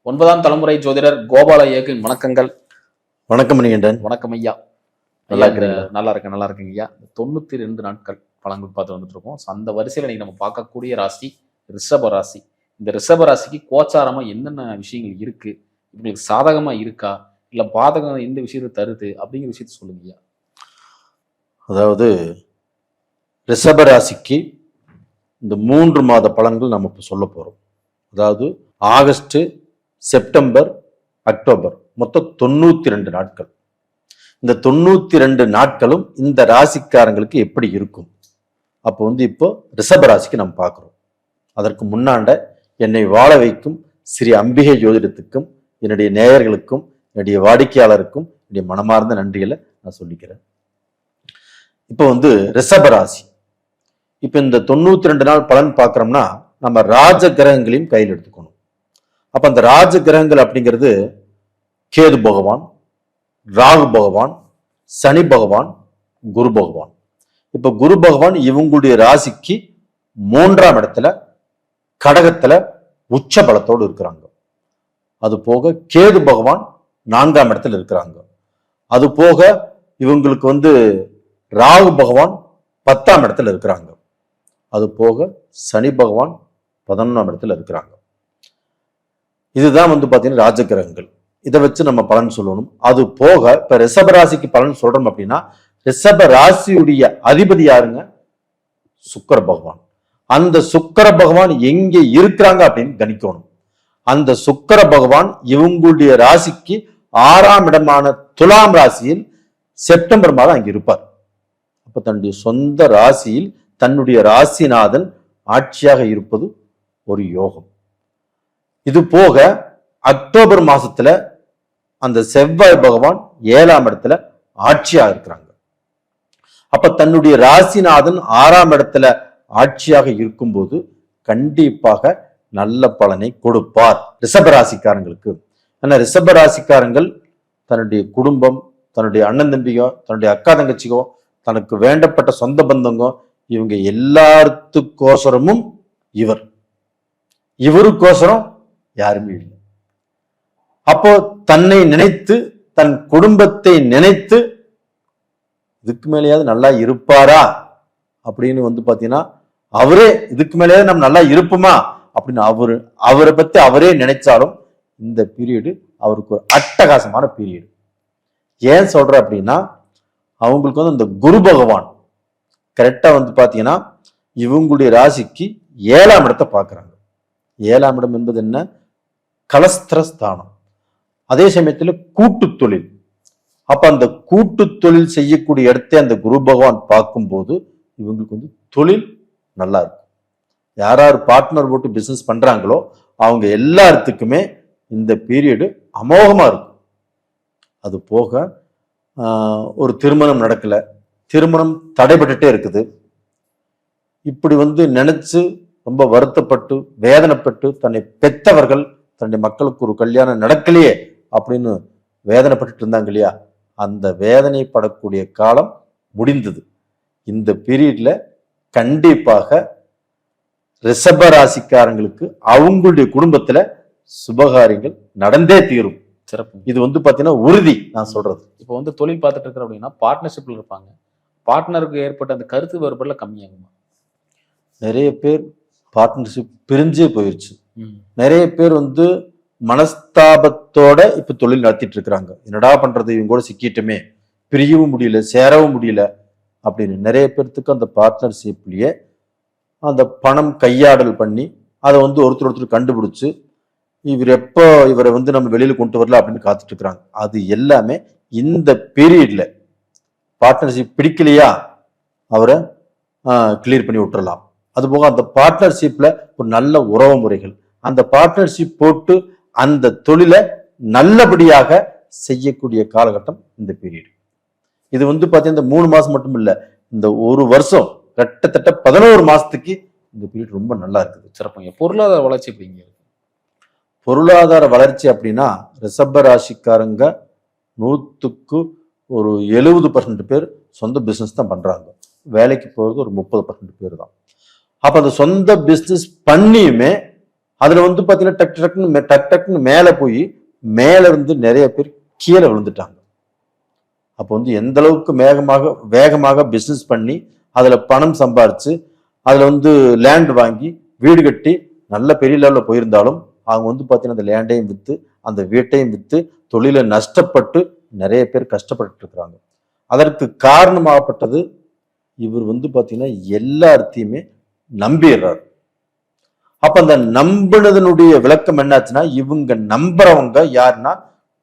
9ஆம் தலைமுறை ஜோதிடர் கோபால இயக்கின் வணக்கங்கள். வணக்கம் மணிகண்டன். வணக்கம் ஐயா. நல்லா இருக்கீங்களா? நல்லா இருக்குங்க ஐயா. 92 நாட்கள் பலன்கள் பார்த்து வந்துட்டு இருக்கோம். அந்த வரிசையில நீங்க நம்ம பார்க்கக்கூடிய ராசி ரிஷப ராசி. இந்த ரிஷப ராசிக்கு கோச்சாரமா என்னென்ன விஷயங்கள் இருக்கு, உங்களுக்கு சாதகமா இருக்கா இல்ல பாதகம் எந்த விஷயத்தை தருது அப்படிங்கிற விஷயத்த சொல்லுங்க ஐயா. அதாவது ரிஷப ராசிக்கு இந்த 3 மாத பலன்கள் நம்ம இப்போ சொல்ல போறோம். அதாவது ஆகஸ்ட், செப்டம்பர், அக்டோபர் மொத்தம் 92 நாட்கள். இந்த 92 நாட்களும் இந்த ராசிக்காரங்களுக்கு எப்படி இருக்கும் அப்போ இப்போ ரிஷப ராசிக்கு நம்ம பார்க்குறோம். அதற்கு முன்னாண்ட என்னை வாழ வைக்கும் ஸ்ரீ அம்பிகை ஜோதிடத்துக்கும் என்னுடைய நேயர்களுக்கும் என்னுடைய வாடிக்கையாளருக்கும் என்னுடைய மனமார்ந்த நன்றிகளை நான் சொல்லிக்கிறேன். இப்போ ரிஷப ராசி. இப்போ இந்த 92 நாள் பலன் பார்க்குறோம்னா நம்ம ராஜ கிரகங்களையும் கையில் எடுத்துக்கணும். அப்ப அந்த ராஜ கிரகங்கள் அப்படிங்கிறது கேது பகவான், ராகு பகவான், சனி பகவான், குரு பகவான். இப்ப குரு பகவான் இவங்களுடைய ராசிக்கு 3ஆம் இடத்துல கடகத்துல உச்ச பலத்தோடு இருக்கிறாங்க. அது போக கேது பகவான் 4ஆம் இடத்துல இருக்கிறாங்க. அது போக இவங்களுக்கு ராகு பகவான் 10ஆம் இடத்துல இருக்கிறாங்க. அது போக சனி பகவான் 11ஆம் இடத்துல இருக்கிறாங்க. இதுதான் பாத்தீங்கன்னா ராஜகிரகங்கள். இதை வச்சு நம்ம பலன் சொல்லணும். அது போக இப்ப ரிஷப ராசிக்கு பலன் சொல்றோம் அப்படின்னா ரிஷப ராசியுடைய அதிபதி யாருங்க? சுக்கிர பகவான். அந்த சுக்கிர பகவான் எங்க இருக்கிறாங்க அப்படின்னு கணிக்கணும். அந்த சுக்கிர பகவான் இவங்களுடைய ராசிக்கு 6ஆம் இடமான துலாம் ராசியில் செப்டம்பர் மாதம் அங்க இருப்பார். அப்ப தன்னுடைய சொந்த ராசியில் தன்னுடைய ராசிநாதன் ஆட்சியாக இருப்பது ஒரு யோகம். இது போக அக்டோபர் மாசத்துல அந்த செவ்வாய் பகவான் 7ஆம் இடத்துல ஆட்சியாக இருக்கிறாங்க. அப்ப தன்னுடைய ராசிநாதன் 6ஆம் இடத்துல ஆட்சியாக இருக்கும்போது கண்டிப்பாக நல்ல பலனை கொடுப்பார் ரிஷப ராசிக்காரங்களுக்கு. ஏன்னா ரிஷப ராசிக்காரங்கள் தன்னுடைய குடும்பம், தன்னுடைய அண்ணன் தம்பிகோ, தன்னுடைய அக்கா தங்கச்சிக்கோ, தனக்கு வேண்டப்பட்ட சொந்த பந்தங்கோ, இவங்க எல்லாத்துக்கோசரமும் இவருக்கோசரம் யாருமே இல்லை. அப்போ தன்னை நினைத்து, தன் குடும்பத்தை நினைத்து இதுக்கு மேலேயாவது நல்லா இருப்பாரா அப்படின்னு பாத்தீங்கன்னா அவரே இதுக்கு மேலேயாவது நம்ம நல்லா இருப்போமா அப்படின்னு அவரை பத்தி அவரே நினைச்சாலும் இந்த பீரியடு அவருக்கு ஒரு அட்டகாசமான பீரியடு. ஏன் சொல்ற அப்படின்னா அவங்களுக்கு அந்த குரு பகவான் கரெக்டா பாத்தீங்கன்னா இவங்களுடைய ராசிக்கு 7ஆம் இடத்தை பார்க்கறாங்க. 7ஆம் இடம் என்பது என்ன? கலஸ்திரஸ்தானம். அதே சமயத்துல கூட்டு தொழில். அப்ப அந்த கூட்டு தொழில் செய்யக்கூடிய இடத்தை அந்த குரு பகவான் பார்க்கும்போது இவங்களுக்கு தொழில் நல்லா இருக்கும். யார் பார்ட்னர் போட்டு பிசினஸ் பண்றாங்களோ அவங்க எல்லாத்துக்குமே இந்த பீரியடு அமோகமா இருக்கும். அது போக ஒரு திருமணம் நடக்கல, திருமணம் தடைபட்டுட்டே இருக்குது. இப்படி நினைச்சு ரொம்ப வருத்தப்பட்டு வேதனைப்பட்டு தன்னை பெற்றவர்கள் தன்னுடைய மக்களுக்கு ஒரு கல்யாணம் நடக்கலையே அப்படின்னு வேதனைப்பட்டு இருந்தாங்க இல்லையா, அந்த வேதனைப்படக்கூடிய காலம் முடிந்தது. இந்த பீரியட்ல கண்டிப்பாக ரிஷப ராசிக்காரங்களுக்கு அவங்களுடைய குடும்பத்துல சுபகாரியங்கள் நடந்தே தீரும். சிறப்பு. இது பாத்தீங்கன்னா உறுதி நான் சொல்றது. இப்போ தொழில் பார்த்துட்டு இருக்கிற அப்படின்னா பார்ட்னர்ஷிப்ல இருப்பாங்க. பார்ட்னருக்கு ஏற்பட்ட அந்த கருத்து வேறுபாடுல கம்மியாகுமா? நிறைய பேர் பார்ட்னர்ஷிப் பிரிஞ்சே போயிருச்சு. நிறைய பேர் மனஸ்தாபத்தோட இப்ப தொழில் நடத்திட்டு இருக்கிறாங்க. என்னடா பண்றது, இவங்க கூட சிக்கிட்டுமே, பிரியவும் முடியல, சேரவும் முடியல அப்படின்னு நிறைய பேர்த்துக்கு அந்த பார்ட்னர்ஷிப்லயே அந்த பணம் கையாடல் பண்ணி அதை ஒருத்தர் கண்டுபிடிச்சு இவரை நம்ம வெளியில கொண்டு வரல அப்படின்னு காத்துட்டு இருக்கிறாங்க. அது எல்லாமே இந்த பீரியட்ல பார்ட்னர்ஷிப் பிடிக்கலையா அவரை கிளியர் பண்ணி விட்டுறலாம். அதுபோக அந்த பார்ட்னர்ஷிப்ல ஒரு நல்ல உறவு முறைகள், அந்த பார்ட்னர்ஷிப் போட்டு அந்த தொழிலை நல்லபடியாக செய்யக்கூடிய காலகட்டம் இந்த பீரியட். இது பாத்தீங்கன்னா இந்த 3 மாசம் மட்டும் இல்ல, இந்த ஒரு வருஷம் கிட்டத்தட்ட 11 மாசத்துக்கு இந்த பீரியட் ரொம்ப நல்லா இருக்குது. சிறப்புங்க. பொருளாதார வளர்ச்சி எப்படிங்க? பொருளாதார வளர்ச்சி அப்படின்னா ரிஷப ராசிக்காரங்க 100க்கு ஒரு 70% பேர் சொந்த பிசினஸ் தான் பண்றாங்க. வேலைக்கு போறது ஒரு 30% பேர் தான். அப்ப அந்த சொந்த பிசினஸ் பண்ணியுமே அதுல வந்து பாத்தீங்கன்னா டக் டக்குன்னு மேல போய் மேல இருந்து நிறைய பேர் கீழே விழுந்துட்டாங்க. அப்போ வந்து எந்த அளவுக்கு வேகமாக பிசினஸ் பண்ணி அதுல பணம் சம்பாரிச்சு அதுல வந்து லேண்ட் வாங்கி வீடு கட்டி நல்ல பெரிய லெவல்ல போயிருந்தாலும் அவங்க வந்து பாத்தீங்கன்னா அந்த லேண்டையும் வித்து அந்த வீட்டையும் வித்து தொழில நஷ்டப்பட்டு நிறைய பேர் கஷ்டப்பட்டு இருக்கிறாங்க. அதற்கு காரணமாகப்பட்டது இவர் வந்து பாத்தீங்கன்னா எல்லாத்தையுமே நம்பிடுறாரு. அப்ப அந்த நம்பினதனுடைய விளக்கம் என்னாச்சுன்னா, இவங்க நம்புறவங்க யாருன்னா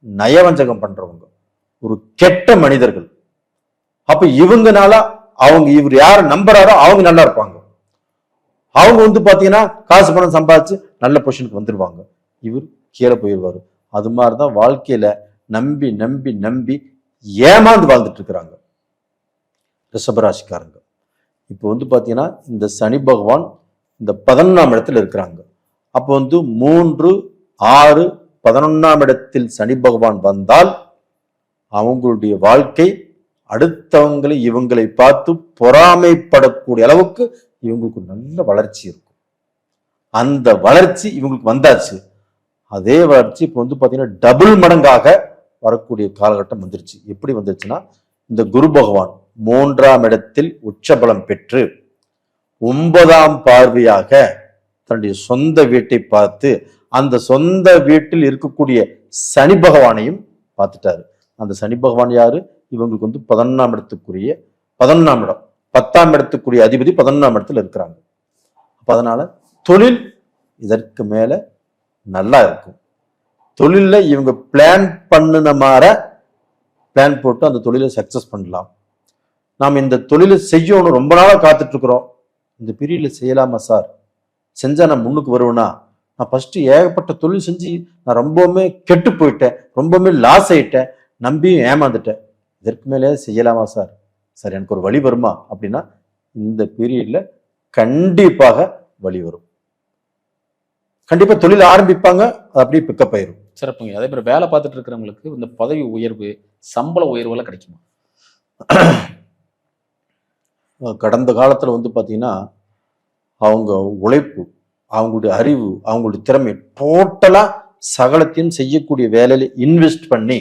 நயவஞ்சகம் பண்றவங்க, ஒரு கெட்ட மனிதர்கள். அப்ப இவங்கனால இவர் யார நம்புறாரோ அவங்க நல்லா இருப்பாங்க. அவங்க வந்து பாத்தீங்கன்னா காசு பணம் சம்பாதிச்சு நல்ல பொசிஷனுக்கு வந்துருவாங்க, இவர் கீழே போயிடுவாரு. அது மாதிரிதான் வாழ்க்கையில நம்பி நம்பி நம்பி ஏமாந்து வாழ்ந்துட்டு இருக்கிறாங்க ரிஷபராசிக்காரங்க. இப்போ வந்து பாத்தீங்கன்னா இந்த சனி பகவான் இந்த 11ஆம் இடத்துல இருக்கிறாங்க. அப்போ வந்து 3, 6, 11ஆம் இடத்தில் சனி பகவான் வந்தால் அவங்களுடைய வாழ்க்கை அடுத்தவங்களை இவங்களை பார்த்து பொறாமைப்படக்கூடிய அளவுக்கு இவங்களுக்கு நல்ல வளர்ச்சி இருக்கும். அந்த வளர்ச்சி இவங்களுக்கு வந்தாச்சு. அதே வளர்ச்சி இப்போ வந்து பாத்தீங்கன்னா டபுள் மடங்காக வரக்கூடிய காலகட்டம் வந்துருச்சு. எப்படி வந்துருச்சுன்னா, இந்த குரு பகவான் 3ஆம் இடத்தில் உச்சபலம் பெற்று 9ஆம் பார்வையாக தன்னுடைய சொந்த வீட்டை பார்த்து அந்த சொந்த வீட்டில் இருக்கக்கூடிய சனி பகவானையும் பார்த்துட்டாரு. அந்த சனி பகவான் யாரு? இவங்களுக்கு வந்து 11ஆம் இடத்துக்குரிய 11ஆம் இடம், 10ஆம் இடத்துக்குரிய அதிபதி 11ஆம் இடத்துல இருக்கிறாங்க. அப்ப அதனால தொழில் இதற்கு மேல நல்லா இருக்கும். தொழில்ல இவங்க பிளான் பண்ணின மாதிரி பிளான் போட்டு அந்த தொழிலை சக்சஸ் பண்ணலாம். நாம் இந்த தொழிலை செய்யணும் ரொம்ப நாளா காத்துட்டு இருக்கிறோம், இந்த பீரியட்ல செய்யலாமா சார், செஞ்சா நான் முன்னுக்கு வருவேனா, நான் ஃபர்ஸ்ட் ஏகப்பட்ட தொழில் செஞ்சு நான் ரொம்பவுமே கெட்டு போயிட்டேன், ரொம்பவுமே லாஸ் ஆயிட்டேன், நம்பியும் ஏமாந்துட்டேன், இதற்கு மேலே செய்யலாமா சார், சார் எனக்கு ஒரு வழி வருமா அப்படின்னா இந்த பீரியட்ல கண்டிப்பாக வழி வரும். கண்டிப்பா தொழில் ஆரம்பிப்பாங்க, அது அப்படியே பிக்கப் ஆயிரும். சிறப்புங்க. அதே மாதிரி வேலை பார்த்துட்டு இருக்கிறவங்களுக்கு இந்த பதவி உயர்வு, சம்பள உயர்வுலாம் கிடைக்குமா? கடந்த காலத்துல வந்து பாத்தீங்கன்னா அவங்க உழைப்பு, அவங்களுடைய அறிவு, அவங்களுடைய திறமை டோட்டலா சகலத்தையும் செய்யக்கூடிய வேலையில இன்வெஸ்ட் பண்ணி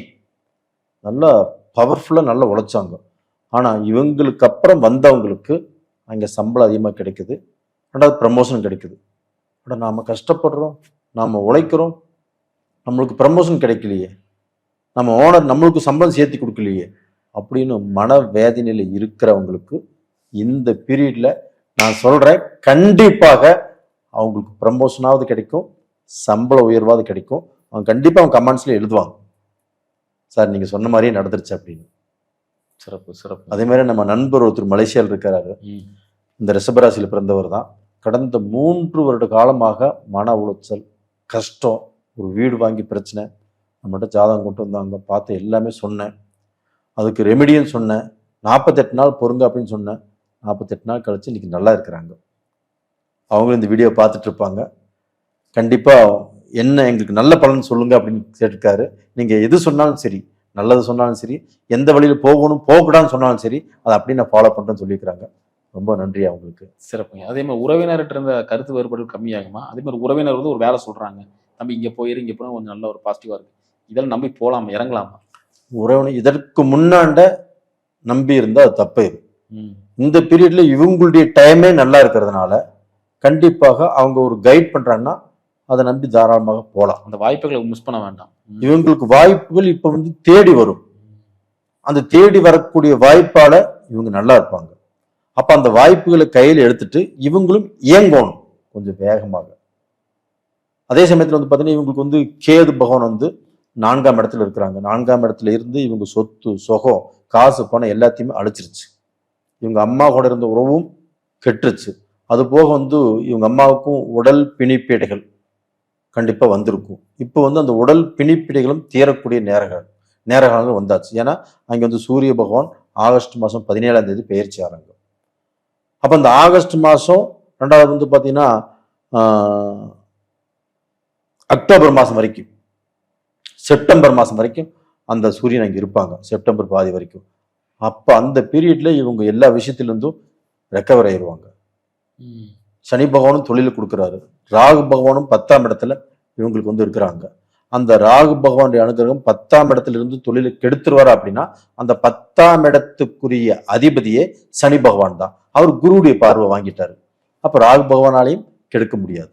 நல்லா பவர்ஃபுல்லா நல்லா உழைச்சாங்க. ஆனா இவங்களுக்கு அப்புறம் வந்தவங்களுக்கு அங்க சம்பளம் அதிகமா கிடைக்குது, ரெண்டாவது ப்ரமோஷன் கிடைக்குது. ஆனா நாம கஷ்டப்படுறோம், நாம உழைக்கிறோம், நம்மளுக்கு ப்ரமோஷன் கிடைக்கலையே, நம்ம ஓனர் நம்மளுக்கு சம்பளம் சேர்த்து கொடுக்கலையே அப்படின்னு மன வேதனையில இருக்கிறவங்களுக்கு இந்த பீரியட்ல நான் சொல்றேன், கண்டிப்பாக அவங்களுக்கு ப்ரமோஷனாவது கிடைக்கும், சம்பள உயர்வாவது கிடைக்கும். அவங்க கண்டிப்பா அவங்க கமெண்ட்ஸ்ல எழுதுவாங்க, சார் நீங்க சொன்ன மாதிரியே நடந்துருச்சு அப்படின்னு. சிறப்பு சிறப்பு. அதே மாதிரி நம்ம நண்பர் ஒருத்தர் மலேசியாவில் இருக்காரு, இந்த ரிஷபராசியில பிறந்தவர் தான். கடந்த 3 வருட காலமாக மன உளைச்சல், கஷ்டம், ஒரு வீடு வாங்கி பிரச்சனை, நம்மகிட்ட ஜாதகம் கொண்டு வந்தாங்க, பார்த்து எல்லாமே சொன்னேன், அதுக்கு ரெமிடியும் சொன்னேன், 48 நாள் பொறுங்க அப்படின்னு சொன்னேன். 48 நாள் கழிச்சு இன்னைக்கு நல்லா இருக்கிறாங்க. அவங்களும் இந்த வீடியோ பார்த்துட்டு இருப்பாங்க. கண்டிப்பா என்ன எங்களுக்கு நல்ல பலன் சொல்லுங்க அப்படின்னு கேட்டிருக்காரு. நீங்க எது சொன்னாலும் சரி, நல்லது சொன்னாலும் சரி, எந்த வழியில போகணும் போகக்கூடாதுன்னு சொன்னாலும் சரி, அதை அப்படியே நான் ஃபாலோ பண்றேன்னு சொல்லியிருக்கிறாங்க. ரொம்ப நன்றி அவங்களுக்கு. சிறப்புங்க. அதே மாதிரி உறவினர்கிட்ட இருந்த கருத்து வேறுபாடு கம்மியாகுமா? அதே மாதிரி உறவினர் வந்து ஒரு வேலை சொல்றாங்க, தம்பி இங்க போயிரு, இங்க போனா கொஞ்சம் நல்ல ஒரு பாசிட்டிவா இருக்கு, இதெல்லாம் நம்பி போலாமா, இறங்கலாமா? உறவினர் இதற்கு முன்னாண்ட நம்பி இருந்தா அது தப்பு. இந்த பீரியட்ல இவங்களுடைய டைமே நல்லா இருக்கிறதுனால கண்டிப்பாக அவங்க ஒரு கைட் பண்றாங்கன்னா அதை நம்பி தாராளமாக போகலாம். அந்த வாய்ப்புகளை மிஸ் பண்ண வேண்டாம். இவங்களுக்கு வாய்ப்புகள் இப்ப வந்து தேடி வரும். அந்த தேடி வரக்கூடிய வாய்ப்பால இவங்க நல்லா இருப்பாங்க. அப்ப அந்த வாய்ப்புகளை கையில் எடுத்துட்டு இவங்களும் இயங்கணும் கொஞ்சம் வேகமாக. அதே சமயத்துல வந்து பாத்தீங்கன்னா இவங்களுக்கு வந்து கேது பகவான் வந்து 4ஆம் இடத்துல இருக்கிறாங்க. 4ஆம் இடத்துல இருந்து இவங்க சொத்து, சொகம், காசு, பணம் எல்லாத்தையுமே அழிச்சிருச்சு. இவங்க அம்மா கூட இருந்த உறவும் கெட்டுருச்சு. அது போக வந்து இவங்க அம்மாவுக்கும் உடல் பிணிப்பீடைகள் கண்டிப்பா வந்திருக்கும். இப்போ வந்து அந்த உடல் பிணிப்பீடைகளும் தீரக்கூடிய நேரங்கள் வந்தாச்சு. ஏன்னா அங்க வந்து சூரிய பகவான் ஆகஸ்ட் மாதம் 17ஆம் தேதி பெயர்ச்சி ஆறாங்க. அப்ப அந்த ஆகஸ்ட் மாதம், ரெண்டாவது வந்து பாத்தீங்கன்னா அக்டோபர் மாதம் வரைக்கும், செப்டம்பர் மாதம் வரைக்கும் அந்த சூரியன் அங்கே இருப்பாங்க, செப்டம்பர் பாதி வரைக்கும். அப்ப அந்த பீரியட்ல இவங்க எல்லா விஷயத்திலிருந்தும் ரெக்கவர் ஆயிடுவாங்க. சனி பகவானும் தொழிலை கொடுக்குறாரு, ராகு பகவானும் 10ஆம் இடத்துல இவங்களுக்கு வந்து இருக்கிறாங்க. அந்த ராகு பகவானுடைய அனுகிரகம் 10ஆம் இடத்துல இருந்து தொழிலை கெடுத்துருவாரு அப்படின்னா அந்த 10ஆம் இடத்துக்குரிய அதிபதியே சனி பகவான் தான். அவர் குருவுடைய பார்வை வாங்கிட்டாரு. அப்ப ராகு பகவானாலையும் கெடுக்க முடியாது.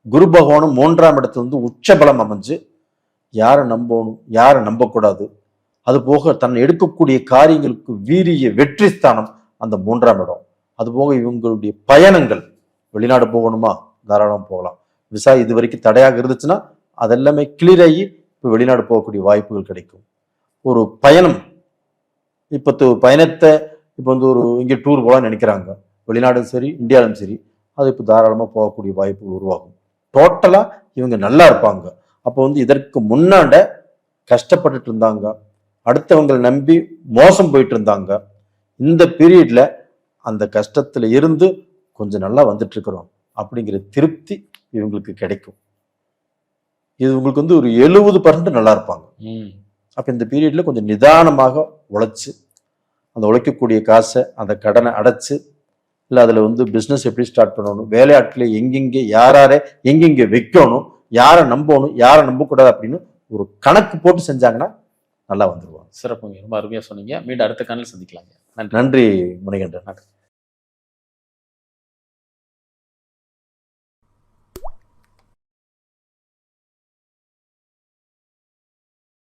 குரு பகவானும் 3ஆம் இடத்துல வந்து உச்சபலம் அமைஞ்சு யாரை நம்பணும் யாரை நம்பக்கூடாது, அது போக தன்னை எடுக்கக்கூடிய காரியங்களுக்கு வீரிய வெற்றி ஸ்தானம் அந்த 3ஆம் இடம். அது போக இவங்களுடைய பயணங்கள், வெளிநாடு போகணுமா தாராளம் போகலாம். விசா இது வரைக்கும் தடையாக இருந்துச்சுன்னா அதெல்லாமே கிளியர் ஆகி இப்போ வெளிநாடு போகக்கூடிய வாய்ப்புகள் கிடைக்கும். ஒரு பயணம், இப்போ பயணத்தை இப்போ வந்து ஒரு இங்கே டூர் போகலான்னு நினைக்கிறாங்க, வெளிநாடும் சரி இந்தியாவிலும் சரி, அது இப்போ தாராளமாக போகக்கூடிய வாய்ப்புகள் உருவாகும். டோட்டலாக இவங்க நல்லா இருப்பாங்க. அப்போ வந்து இதற்கு முன்னாண்ட கஷ்டப்பட்டுட்டு இருந்தாங்க, அடுத்தவங்களை நம்பி மோசம் போயிட்டு இருந்தாங்க. இந்த பீரியட்ல அந்த கஷ்டத்துல இருந்து கொஞ்சம் நல்லா வந்துட்டு இருக்கிறோம் அப்படிங்கிற திருப்தி இவங்களுக்கு கிடைக்கும். இது உங்களுக்கு வந்து ஒரு 70% நல்லா இருப்பாங்க. அப்ப இந்த பீரியட்ல கொஞ்சம் நிதானமாக உழைச்சு அந்த உழைக்கக்கூடிய காசை அந்த கடனை அடைச்சு, இல்லை அதில் வந்து பிஸ்னஸ் எப்படி ஸ்டார்ட் பண்ணணும், வேலையாட்களை எங்கெங்கே யாரை எங்கெங்கே வைக்கணும், யாரை நம்பணும் யாரை நம்பக்கூடாது அப்படின்னு ஒரு கணக்கு போட்டு செஞ்சாங்கன்னா நல்லா வந்துருவாங்க. சிறப்புங்க, ரொம்ப அருமையா சொன்னீங்க. மீண்டும் அடுத்த காலையில் சந்திக்கலாங்க. நன்றி. நன்றி முனிகண்டன்.